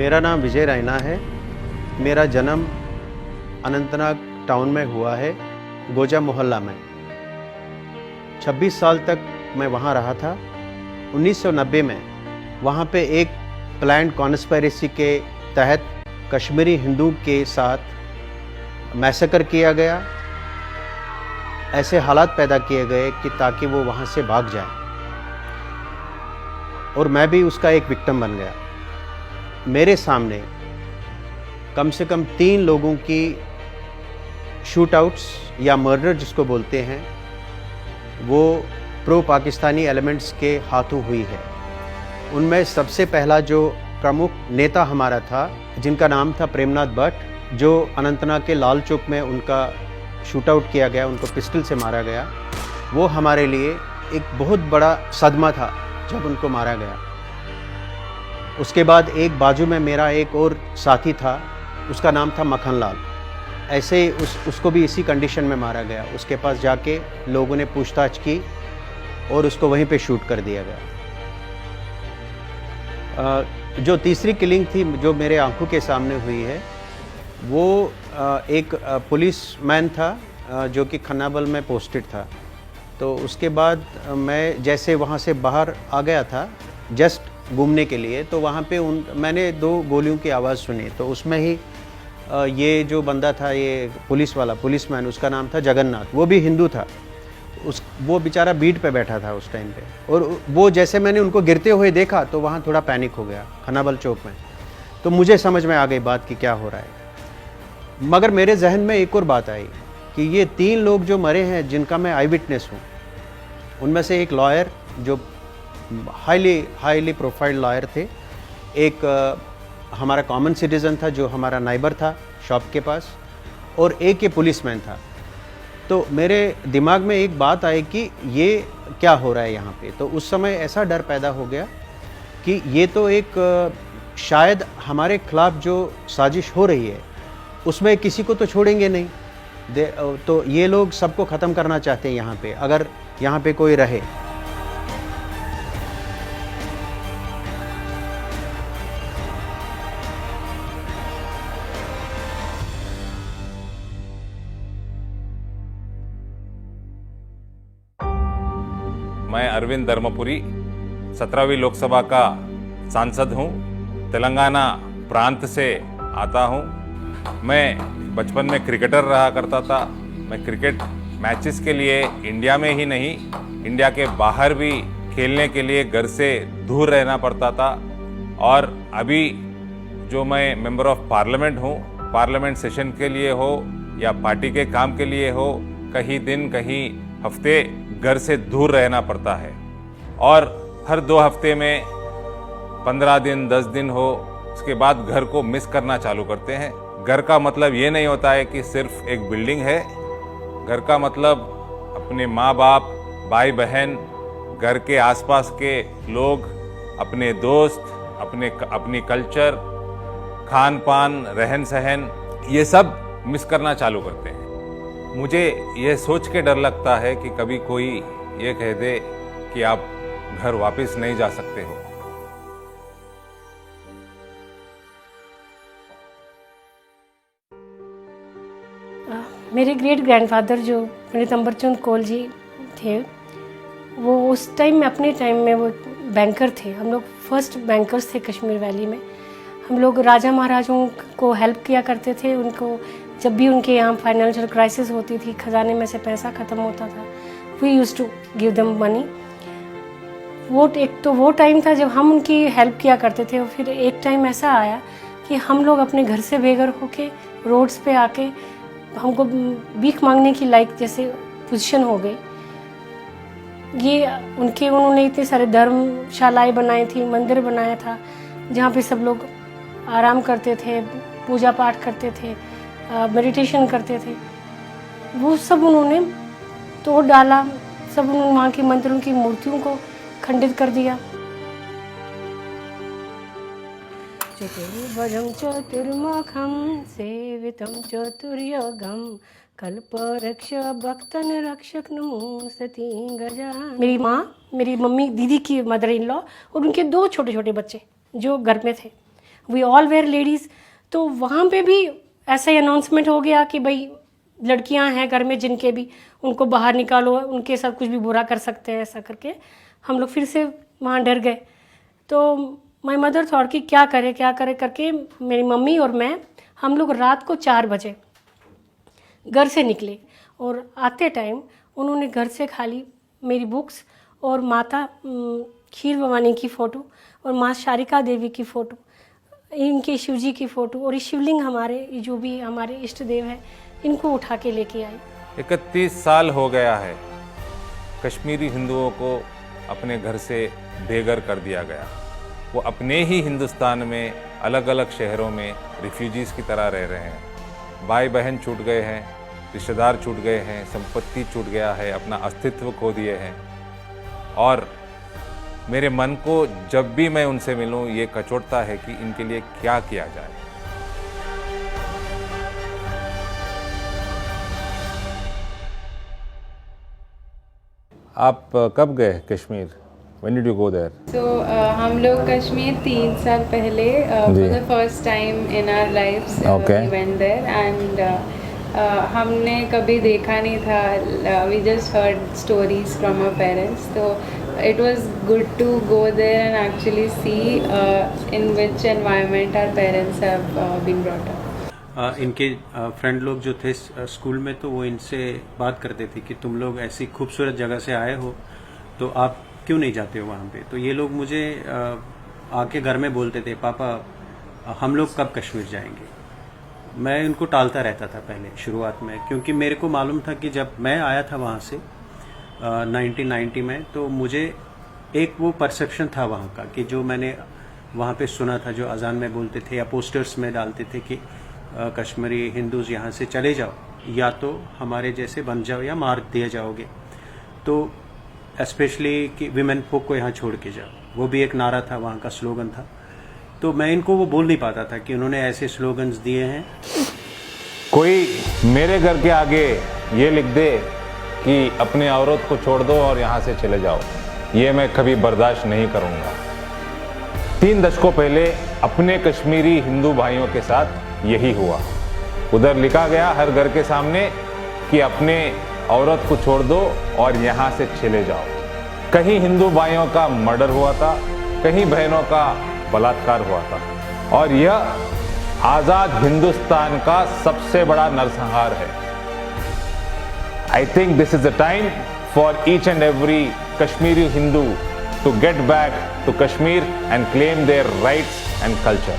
मेरा नाम विजय रैना है। मेरा जन्म अनंतनाग टाउन में हुआ है, गोजा मोहल्ला में। 26 साल तक मैं वहाँ रहा था। 1990 में वहाँ पे एक प्लान्ड कॉन्स्पिरेसी के तहत कश्मीरी हिंदू के साथ मैसेकर किया गया। ऐसे हालात पैदा किए गए कि ताकि वो वहाँ से भाग जाए, और मैं भी उसका एक विक्टिम बन गया। मेरे सामने कम से कम 3 लोगों की शूट आउट्स या मर्डर जिसको बोलते हैं, वो प्रो पाकिस्तानी एलिमेंट्स के हाथों हुई है। उनमें सबसे पहला जो प्रमुख नेता हमारा था, जिनका नाम था प्रेमनाथ भट्ट, जो अनंतनाग के लाल चौक में उनका शूट आउट किया गया, उनको पिस्टल से मारा गया। वो हमारे लिए एक बहुत बड़ा सदमा था जब उनको मारा गया। उसके बाद एक बाजू में मेरा एक और साथी था, उसका नाम था मक्खन लाल। ऐसे ही उसको भी इसी कंडीशन में मारा गया। उसके पास जाके लोगों ने पूछताछ की और उसको वहीं पे शूट कर दिया गया। जो तीसरी किलिंग थी जो मेरे आंखों के सामने हुई है, वो एक पुलिसमैन था जो कि खन्नाबल में पोस्टेड था। तो उसके बाद मैं जैसे वहाँ से बाहर आ गया था जस्ट घूमने के लिए, तो वहाँ पे मैंने 2 गोलियों की आवाज़ सुनी। तो उसमें ही ये जो बंदा था, ये पुलिसमैन, उसका नाम था जगन्नाथ। वो भी हिंदू था। वो बेचारा बीट पे बैठा था उस टाइम पे, और वो जैसे मैंने उनको गिरते हुए देखा तो वहाँ थोड़ा पैनिक हो गया खन्नाबल चौक में। तो मुझे समझ में आ गई बात कि क्या हो रहा है। मगर मेरे जहन में एक और बात आई कि ये 3 लोग जो मरे हैं, जिनका मैं आई विटनेस हूँ, उनमें से एक लॉयर जो हाईली प्रोफाइल्ड लॉयर थे, एक हमारा कॉमन सिटीज़न था जो हमारा नाइबर था शॉप के पास, और एक ये पुलिसमैन था। तो मेरे दिमाग में एक बात आई कि ये क्या हो रहा है यहाँ पे। तो उस समय ऐसा डर पैदा हो गया कि ये तो एक शायद हमारे खिलाफ जो साजिश हो रही है, उसमें किसी को तो छोड़ेंगे नहीं। तो ये लोग सबको ख़त्म करना चाहते हैं यहाँ पे, अगर यहाँ पे कोई रहे। मैं अरविंद धर्मपुरी 17वीं लोकसभा का सांसद हूँ। तेलंगाना प्रांत से आता हूँ। मैं बचपन में क्रिकेटर रहा करता था। मैं क्रिकेट मैचेस के लिए इंडिया में ही नहीं, इंडिया के बाहर भी खेलने के लिए घर से दूर रहना पड़ता था। और अभी जो मैं मेंबर ऑफ पार्लियामेंट हूँ, पार्लियामेंट सेशन के लिए हो या पार्टी के काम के लिए हो, कहीं दिन कहीं हफ्ते घर से दूर रहना पड़ता है। और हर 2 हफ्ते में 15 दिन 10 दिन हो, उसके बाद घर को मिस करना चालू करते हैं। घर का मतलब ये नहीं होता है कि सिर्फ एक बिल्डिंग है। घर का मतलब अपने माँ बाप, भाई बहन, घर के आसपास के लोग, अपने दोस्त, अपनी कल्चर, खान पान, रहन सहन, ये सब मिस करना चालू करते हैं। मुझे ये सोच के डर लगता है कि कभी कोई ये कह दे कि आप घर वापस नहीं जा सकते हो। मेरे ग्रेट ग्रैंडफादर जो पंडित अम्बरचंद कौल जी थे, वो उस टाइम में, अपने टाइम में वो बैंकर थे। हम लोग फर्स्ट बैंकर्स थे कश्मीर वैली में। हम लोग राजा महाराजों को हेल्प किया करते थे। उनको जब भी उनके यहाँ फाइनेंशियल क्राइसिस होती थी, खजाने में से पैसा ख़त्म होता था, we use to give them money. वो टाइम था जब हम उनकी हेल्प किया करते थे। और फिर एक टाइम ऐसा आया कि हम लोग अपने घर से बेघर होके रोड्स पे आके हमको भीख मांगने की लायक जैसे पोजीशन हो गई। उन्होंने इतने सारे धर्मशालाएं बनाई थी, मंदिर बनाया था जहाँ पे सब लोग आराम करते थे, पूजा पाठ करते थे, मेडिटेशन करते थे। वो सब उन्होंने तोड़ डाला। सब उन्होंने वहाँ के मंदिरों की मूर्तियों को खंडित कर दिया। चतुर्भुजं चतुर्मुखं सेवितं चतुर्युगं कल्पवृक्ष भक्तन रक्षक नमोस्तुते गजा। मेरी माँ, मेरी मम्मी, दीदी की मदर इन लॉ और उनके 2 छोटे छोटे बच्चे जो घर में थे, वी ऑल वेयर लेडीज़। तो वहाँ पे भी ऐसा ही अनाउंसमेंट हो गया कि भाई लड़कियां हैं घर में जिनके भी, उनको बाहर निकालो, उनके साथ कुछ भी बुरा कर सकते हैं, ऐसा करके हम लोग फिर से वहाँ डर गए। तो माई मदर थॉट कि क्या करे करके मेरी मम्मी और मैं, हम लोग रात को 4 बजे घर से निकले और आते टाइम उन्होंने घर से खाली मेरी बुक्स और माता खीर भवानी की फ़ोटो और माँ शारिका देवी की फ़ोटो, इनके शिव जी की फ़ोटो और ये शिवलिंग हमारे जो भी हमारे इष्ट देव हैं इनको उठा के लेके आई। 31 साल हो गया है कश्मीरी हिंदुओं को अपने घर से बेघर कर दिया गया। वो अपने ही हिंदुस्तान में अलग अलग शहरों में रिफ्यूजीज़ की तरह रह रहे हैं। भाई बहन छूट गए हैं, रिश्तेदार छूट गए हैं, संपत्ति छूट गया है, अपना अस्तित्व खो दिए हैं। और मेरे मन को जब भी मैं उनसे मिलूं ये कचोटता है कि इनके लिए क्या किया जाए। आप कब गए Kashmir? When did you go there? So हम लोग कश्मीर 3 साल पहले for the first time in our lives Okay. we went there and हमने कभी देखा नहीं था, we just heard stories from our parents, so it was good to go there and actually see in which environment our parents have been brought up. इनके friend लोग जो थे school में, तो वो इनसे बात करते थे कि तुम लोग ऐसी खूबसूरत जगह से आए हो तो आप क्यों नहीं जाते हो वहाँ पे। तो ये लोग मुझे आके घर में बोलते थे, पापा हम लोग कब कश्मीर जाएंगे। मैं उनको टालता रहता था पहले शुरुआत में, क्योंकि मेरे को मालूम था कि जब मैं आया था वहाँ से 1990 में, तो मुझे एक वो परसेप्शन था वहाँ का कि जो मैंने वहाँ पे सुना था, जो अजान में बोलते थे या पोस्टर्स में डालते थे कि कश्मीरी हिंदूज यहाँ से चले जाओ, या तो हमारे जैसे बन जाओ या मार दिए जाओगे। तो स्पेशली कि विमेन folk को यहाँ छोड़ के जाओ, वो भी एक नारा था, वहाँ का स्लोगन था। तो मैं इनको वो बोल नहीं पाता था कि उन्होंने ऐसे स्लोगन्स दिए हैं। कोई मेरे घर के आगे ये लिख दे कि अपनी औरत को छोड़ दो और यहाँ से चले जाओ, ये मैं कभी बर्दाश्त नहीं करूँगा। 3 दशकों पहले अपने कश्मीरी हिंदू भाइयों के साथ यही हुआ। उधर लिखा गया हर घर के सामने कि अपने औरत को छोड़ दो और यहाँ से चले जाओ। कहीं हिंदू भाइयों का मर्डर हुआ था, कहीं बहनों का बलात्कार हुआ था, और यह आजाद हिंदुस्तान का सबसे बड़ा नरसंहार है। I think this is the time for each and every Kashmiri Hindu to get back to Kashmir and claim their rights and culture.